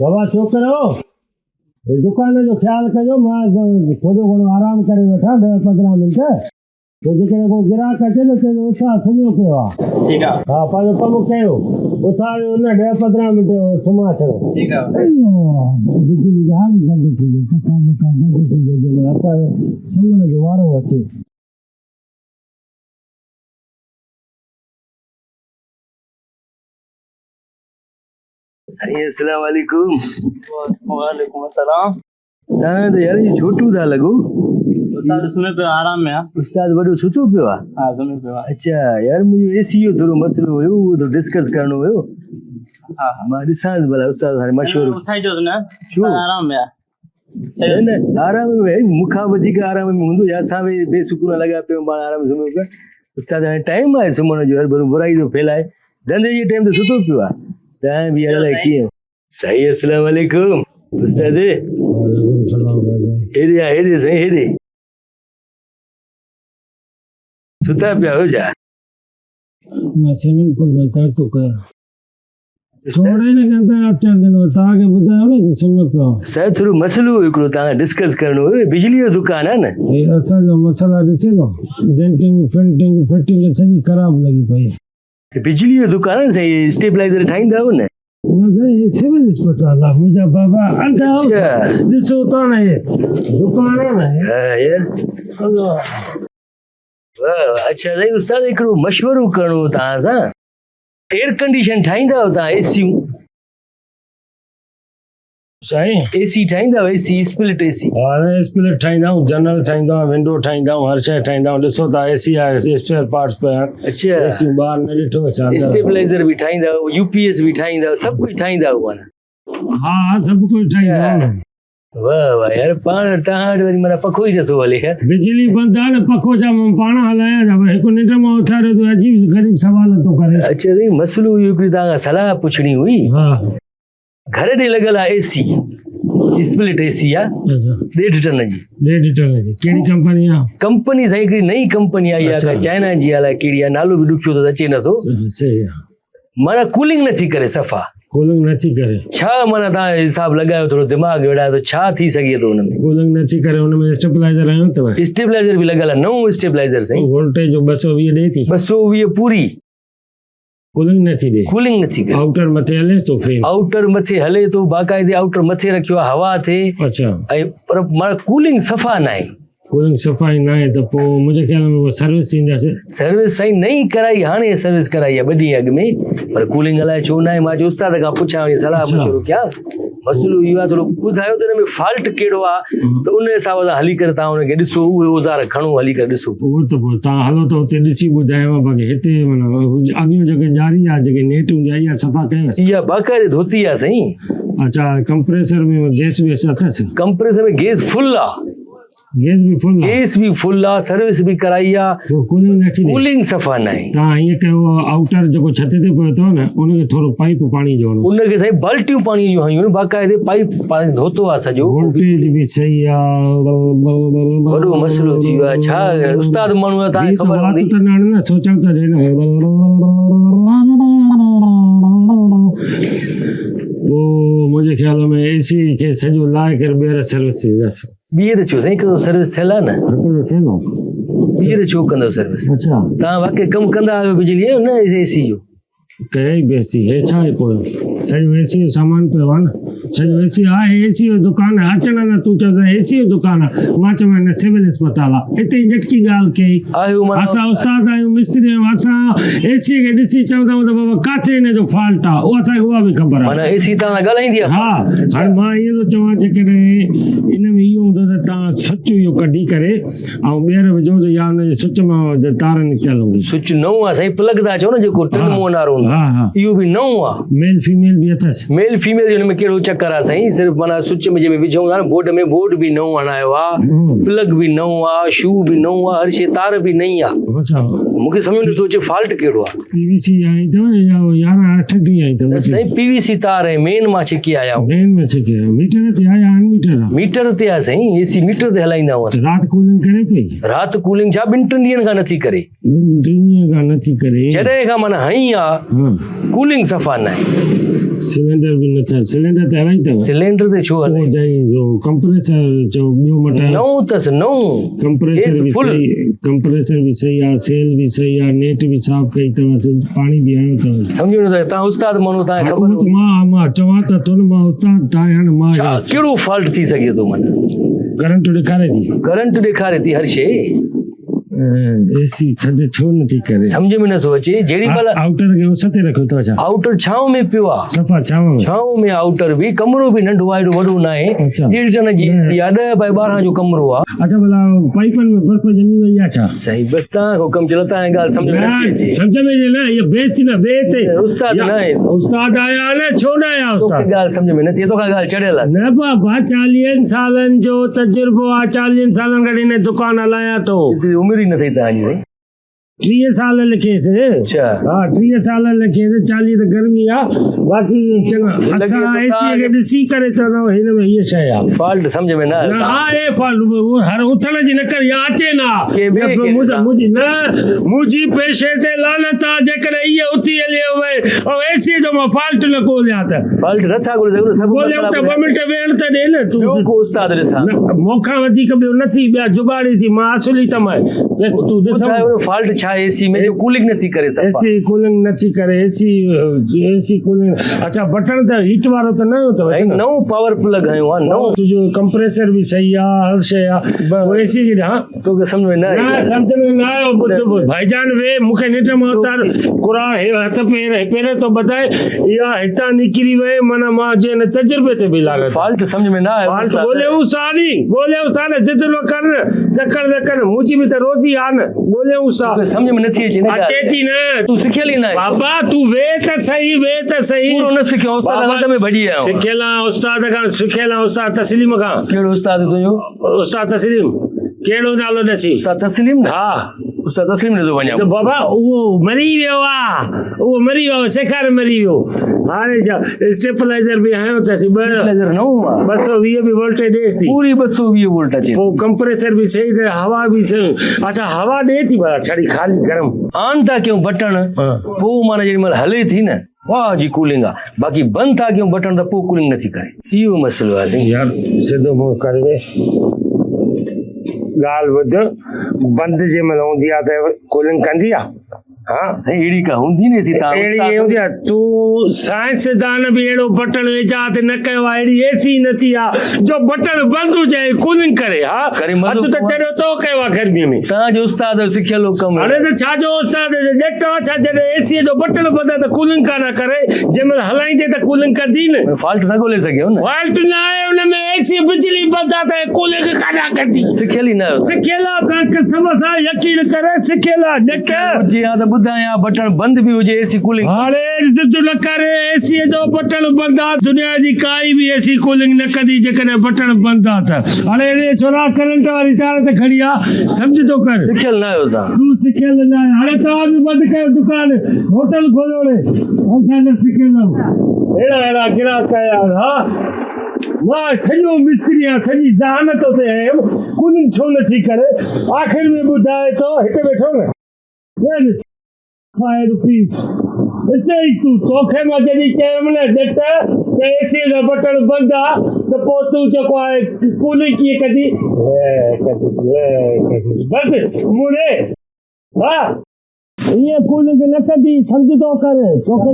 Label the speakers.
Speaker 1: बाबा चुप करो दुकान जो ख्याल कजो मां थोड़ो घणो आराम करे वेठा 10-15 मिनट तो जेकॾहिं को गिराक अचे न त उथां सुम्हियो पियो आहे
Speaker 2: ठीकु आहे
Speaker 1: हा पंहिंजो कमु कयो उथां न 10-15 मिनट सुम्हां थियो
Speaker 2: ठीकु आहे
Speaker 1: बिजली ॻाल्हि बंदि थी वई पका बंदि थी वई जंहिंमहिल असांजो सुम्हण जो वारो अचे अस्सलाम वालेकुम
Speaker 2: वालेकुम अस्सलाम
Speaker 1: तव्हां त यार छोटू था लॻो
Speaker 2: उस्ताद सुम्हे पियो आराम में आहे
Speaker 1: उस्ताद वॾो सुतो पियो आहे
Speaker 2: हा सुम्हे पियो आहे
Speaker 1: अच्छा यार मुंहिंजो एसी जो थोरो मसइलो हुयो उहो थोरो डिस्कस करणो हुयो
Speaker 2: हा
Speaker 1: मां ॾिसां भला उस्ताद हाणे मशवरो
Speaker 2: उथाइजोसि न
Speaker 1: छो?
Speaker 2: आराम में आहे
Speaker 1: न आराम में मूंखां वधीक आराम में हूंदो या असां बि बेसुकून लॻा पियो पाण आराम में सुम्हियो पिया उस्ताद हाणे टाइम आहे सुम्हण जो हर बुराई जो फैलाए धंधे जे टाइम ते सुतो पियो आहे तव्हां बि अलाए कीअं सही अस्सलाम वालेकुम उस्ताद हेॾे आहे हेॾे साईं हेॾे सुता पिया हो छा स्विमिंग पूल में कर तो कर थोड़े न कंदा अचण ॾिनो तव्हांखे ॿुधायो न सुम्हियो पियो साहिब थोरो मसइलो हिकिड़ो तव्हां डिस्कस करणो हुयो बिजली जो दुकानु आहे न हे असांजो मसइला ॾिसे थो डेंटिंग फिटिंग सॼी ख़राब लॻी पई बिजली जो दुकानु आहे न साईं स्टेबलाइज़र ठाहींदा आहियो न सिविल अस्पताल आहे मुंहिंजा बाबा ॾिसो था न दुकानु आहे न अच्छा साईं उस्ताद हिकिड़ो मशवरो करणो हो तव्हां सां एयर कंडीशन ठाहींदा आहियो तव्हां एसियूं साईं एसी ठाहींदा आहियो एसी स्प्लिट एसी हा स्प्लिट ठाहींदा आहियूं जनरल ठाहींदा आहियूं विंडो ठाहींदा आहियूं हर शइ ठाहींदा आहियूं ॾिसो था एसी आहे स्पेयर पार्ट्स पिया आहिनि अच्छा एसियूं ॿाहिरि न ॾिठो स्टेबलाइज़र बि ठाहींदा आहियो यूपीएस बि ठाहींदा आहियो सभु कुझु ठाहींदा आहियो माना हा सभु कुझु ठाहींदा आहियूं वाह वाह यार पाण तव्हां वटि वरी माना पखो ई नथो हले बिजली बंदि आहे न पखो छा पाण हलायां छा हिकु निंड मां उथारियो त अजीब ग़रीब सवाल थो करे अच्छा साईं मसइलो इहो हिकिड़ी तव्हां खां सलाह पुछणी हुई हा घर ॾे लॻल आहे एसी स्प्लिट एसी आहे 1.5 टन जी कहिड़ी कंपनी आहे कंपनी साईं हिकिड़ी नई कंपनी आई आहे चाइना जी अलाए कहिड़ी आहे नालो बि ॾुखियो थो अचे नथो माना कूलिंग नथी करे सफ़ा कूलिंग नथी करे छा माना तव्हां हिसाब लॻायो थोरो दिमाग़ वेड़ायो त छा थी सघे थो हुन में कूलिंग नथी करे हुन में स्टेबलाइज़र आयो अथव स्टेबलाइज़र बि लॻल आहे नओं स्टेबलाइज़र साईं वोल्टेज 220 ॾे थी 220 पूरी कूलिंग नथी ॾे कूलिंग नथी करे आउटर मथे हले तो फ्रेम आउटर मथे हले तो बाक़ाइदे आउटर मथे रखियो आहे हवा थिए अच्छा ऐं पर माना कूलिंग सफ़ा न आहे कूलिंग सफ़ा ई न आहे त पोइ मुंहिंजे ख़्याल में उहो सर्विस थींदासीं सर्विस साईं नई कराई हाणे सर्विस कराई आहे 2 ॾींहं अॻु में पर कूलिंग अलाए छो न आहे मां उस्ताद खां पुछां वञी सलाह मशवरो कयां मसइलो इहो आहे थोरो ॿुधायो त हिन में फॉल्ट कहिड़ो आहे त उन हिसाब सां हली करे तव्हां हुनखे ॾिसो उहे औज़ार खणो हली करे ॾिसो उहो त पोइ तव्हां हलो त हुते ॾिसी ॿुधायांव बाक़ी हिते माना अॻियूं जेके ज़ारी आहे जेके नेट हूंदी आहे इहा सफ़ा कयोसि इहा बाक़ाइदे धोती आहे साईं अच्छा कंप्रेसर में गैस वेस अथसि कंप्रेसर में गैस फुल आहे गैस भी फुल आहे सर्विस भी कराई आहे कूलिंग सफ़ा न आहे तव्हां हीअं कयो आउटर जेको छत ते पियो अथव न उनखे थोरो पाइप पाणी जो उनखे साईं बाल्टियूं पाणी जूं हयूं बाक़ाइदे पाइप पाणी धोतो आहे सॼो वोल्टेज बि सही आहे वॾो मसइलो थी वियो आहे छा उस्ताद माण्हू आहे तव्हांखे ख़बर हूंदी त न सोचण त ॾे न मुंहिंजे ख़्याल में एसी खे सॼो लाहे करे ॿीहर सर्विस थींदसि ॿीहर छो साईं हिकिड़ो सर्विस थियल आहे न ॿीहर छो कंदव सर्विस अच्छा तव्हां वाक़ई कमु कंदा आहियो बिजलीअ जो न एसी जो कई बेइज्जती हे छा आहे पोइ सॼो एसी जो सामान पियो आहे न सॼो एसी आहे एसी जो दुकानु आहे अचण न तूं चवंदा एसी जो दुकानु आहे मां चवां न सिविल अस्पताल आहे हिते ई झटकी ॻाल्हि कई असां उस्ताद आहियूं मिस्त्री आहियूं असां एसीअ खे ॾिसी चवंदा आहियूं त बाबा किथे हिन जो फॉल्ट आहे उहो असांखे उहा बि ख़बर आहे एसी तव्हां ॻाल्हाईंदी आहे हा हाणे मां इहो थो चवां जेकॾहिं इन में इहो हूंदो त तव्हां स्विच इहो कढी करे ऐं ॿीहर विझोसि या हुनजे स्विच मां तार निकितल हूंदी स्विच नओं आहे साईं प्लग था चओ न जेको टिन मुंहं वारो इहो बि नओं आहे मेल फीमेल बि अथसि मेल फीमेल हिन में कहिड़ो चकर आहे साईं सिर्फ़ु माना स्विच में जंहिंमें विझूं था न बोर्ड में बोर्ड बि नओं हणायो आहे प्लग बि नओं आहे शू बि नओं आहे हर शइ तार बि नई आहे मूंखे सम्झ नथो अचे फॉल्ट कहिड़ो आहे पीवीसी आई अथव या 11-8 आई अथव साईं पीवीसी तार आहे मेन मां छिकी आया मेन में छिकी मीटर ते आया मीटर ते आहे साईं एसी मीटर ते हलाईंदा आहियूं राति कूलिंग करे पई राति कूलिंग छा 2-3 ॾींहंनि खां नथी करे जॾहिं खां माना हई आहे कूलिंग सफ़ा न आहे सिलेंडर बि नथा सिलेंडर ते हलाई अथव
Speaker 3: सिलेंडर ते छो हले
Speaker 1: वो जाई जो कंप्रेसर जो ॿियो मटायो
Speaker 3: नओं अथसि नओं
Speaker 1: कंप्रेसर भी
Speaker 3: full.
Speaker 1: सही कंप्रेसर भी सही आहे सेल भी सही आहे नेट भी साफ़ कई अथव पाणी बि आयो अथव
Speaker 3: सम्झो न तव्हां उस्ताद माण्हू तव्हांखे ख़बर
Speaker 1: उहो त मां चवां त थो न मां उस्ताद त हाणे मां
Speaker 3: छा कहिड़ो फॉल्ट थी सघे थो मन
Speaker 1: करंट ॾेखारे थी
Speaker 3: करंट ॾेखारे थी हर शइ
Speaker 1: एसी थधि छो नथी करे
Speaker 3: सम्झ में नथो अचे जेॾी महिल
Speaker 1: आउटर खे उस ते रखियो अथव छा
Speaker 3: आउटर छांव में पियो आहे
Speaker 1: सफ़ा छांव में
Speaker 3: छांव में आउटर बि कमरो बि नंढो आहे एॾो वॾो न आहे
Speaker 1: अच्छा।
Speaker 3: 1.5 टन जी एसी आहे 10 बाय 12 जो कमरो आहे
Speaker 1: अच्छा भला पाइपनि में बर्फ ॼमी वई आहे छा
Speaker 3: सही बस तव्हां हुकम चलो तव्हां ॻाल्हि सम्झ में नथी अचे
Speaker 1: सम्झ में न इहा बेइज्जती न ॿिए ते
Speaker 3: उस्ताद न आहे
Speaker 1: उस्ताद आया न छो न आया
Speaker 3: तोखे
Speaker 1: उस्ताद
Speaker 3: ॻाल्हि सम्झ में नथी अचे तोखां ॻाल्हि चढ़ियल आहे
Speaker 1: न बाबा 40 सालनि जो तजुर्बो आहे 40 सालनि खां हिन दुकान हलायां थो
Speaker 3: एतिरी उमिरि ई न थी तव्हांजी साईं
Speaker 1: 30 साल लिखियसि
Speaker 3: अच्छा
Speaker 1: हा 30 साल लिखियसि 40 त गर्मी आहे बाक़ी चङा असां एसी खे ॾिसी करे चवंदा आहियूं हिन में हीअ शइ आहे
Speaker 3: फॉल्ट सम्झ में न आयो
Speaker 1: आहे फॉल्ट हर उथण जी न कर या अचे न
Speaker 3: के ॿिए खे ॾिसां।
Speaker 1: मुंहिंजी पेशे ते लानत आहे जेकॾहिं इहे उथी हली वए ऐं एसी जो मां फॉल्ट न ॻोल्हियां त
Speaker 3: फॉल्ट नथा ॻोल्हे सघो सभु
Speaker 1: ॻोल्हियां त 2 मिंट वेहण त ॾे न
Speaker 3: ॿियो
Speaker 1: तूं
Speaker 3: को उस्ताद ॾिसां
Speaker 1: मूंखां वधीक ॿियो न थी ॿिया जुगाड़ी थी मां असुली तम आहे तूं ॾिस
Speaker 3: फॉल्ट छा एसी में जो कूलिंग नथी करे सफ़ा
Speaker 1: एसी कूलिंग नथी करे एसी कूलिंग अच्छा बटन त हीट वारो त न अथव
Speaker 3: साईं नओं पावर प्लग आयो आहे नओं
Speaker 1: तुंहिंजो कंप्रेसर बि सही आहे हर शइ आहे एसी खे हा
Speaker 3: तोखे सम्झ में न
Speaker 1: न
Speaker 3: आई
Speaker 1: सम्झ में न आयो भाईजान वे मूंखे निट में उतार क़ुरान हथ पेर तो ॿुधाए इहा हितां निकिरी वए माना मां जे न तजुर्बे ते बि लागत
Speaker 3: फॉल्ट समझ में न आयो
Speaker 1: फॉल्ट ॻोल्हियूं सारी ॻोल्हियूं था न जितनो कर चकर मुंहिंजी बि त रोज़ी आहे न ॻोल्हियूं सा
Speaker 3: तोखे सम्झ में नथी अचे न
Speaker 1: अचे थी न
Speaker 3: तूं सिखियल ई न आहे
Speaker 1: बाबा तू वे त सही
Speaker 3: पूरो न सिखियो उस्ताद हथ में भॼी आयो
Speaker 1: सिखियल आहे उस्ताद खां सिखियल आहे उस्ताद तस्लीम खां
Speaker 3: कहिड़ो उस्ताद तुंहिंजो
Speaker 1: उस्ताद तस्लीम कहिड़ो नालो ॾसी
Speaker 3: उस्ताद तस्लीम न
Speaker 1: हा
Speaker 3: उस्ताद तस्लीम न थो वञा
Speaker 1: त बाबा उहो मरी वियो आहे उहो मरी वियो सेखार मरी वियो हाणे छा स्टेपलाइज़र बि हयो अथसि
Speaker 3: नज़र न हुआ
Speaker 1: 220 बि वोल्टेज ॾेसि थी
Speaker 3: पूरी 220 वोल्ट अचे
Speaker 1: पोइ कंप्रेसर बि सही त हवा बि सही अच्छा हवा ॾे थी भला छड़ी ख़ाली गरम
Speaker 3: ऑन था कयूं बटण पोइ माना जेॾी महिल हले थी न वाह जी कूलिंग आहे बाक़ी बंदि था कयूं बटण त पोइ कूलिंग नथी करे इहो मसइलो आहे साईं
Speaker 1: यार सिधो मुंहुं करे वे ॻाल्हि ॿुध बंदि जंहिं महिल हूंदी आहे त कूलिंग कंदी आहे हा
Speaker 3: अहिड़ी का हूंदी न सी
Speaker 1: अहिड़ी हूंदी आहे तूं साइंसदान बि अहिड़ो बटन वेचात न कयो आहे अहिड़ी एसी नथी आहे जो बटन बंदि हुजे कूलिंग करे हा
Speaker 3: करे
Speaker 1: अॼु त चढ़ियो तो कयो आहे गर्मीअ में
Speaker 3: तव्हांजो उस्ताद सिखियल कमु
Speaker 1: हाणे त छाजो उस्ताद ॾेठ छा जॾहिं एसीअ जो बटन बंदि आहे त कूलिंग कान करे जंहिं महिल हलाईंदे त कूलिंग कंदी न
Speaker 3: फॉल्ट न ॻोल्हे सघियो न
Speaker 1: फॉल्ट न आहे हुन में एसी बिजली बंदि आहे त कूलिंग कान कंदी
Speaker 3: सिखियल ई न आहियो
Speaker 1: सिखियल आहे कसम सां यकीन करे सिखियल आहे ॾेठ
Speaker 3: जी हा त ॿुधायां बटन बंदि बि हुजे एसी कूलिंग
Speaker 1: हाणे इज़त न करे एसीअ जो बटन बंदि आहे दुनिया जी काई बि एसी कूलिंग न कंदी जेकॾहिं बटन बंदि आहे त हाणे हेॾे छोरा करंट वारी तार ते खड़ी आहे सम्झ थो कर
Speaker 3: सिखियल न आहियो तव्हां
Speaker 1: तूं सिखियल न आहे हाणे तव्हां बि बंदि कयो दुकान होटल खोलियो असां न सिखियल अहिड़ा अहिड़ा ग्राहक आया हा मां सॼो मिस्त्री आहियां सॼी ज़हानत ते आयुमि कूलिंग छो नथी करे आख़िर में ॿुधाए थो हिते वेठो न तोखे मां जॾहिं चयुमि न ॾेठ त एसी जो बटन बंदि आहे त पोइ तूं जेको आहे कूलिंग कीअं कंदी बसि मुड़े हा ईअं कूलिंग न कंदी सम्झ थो करे तोखे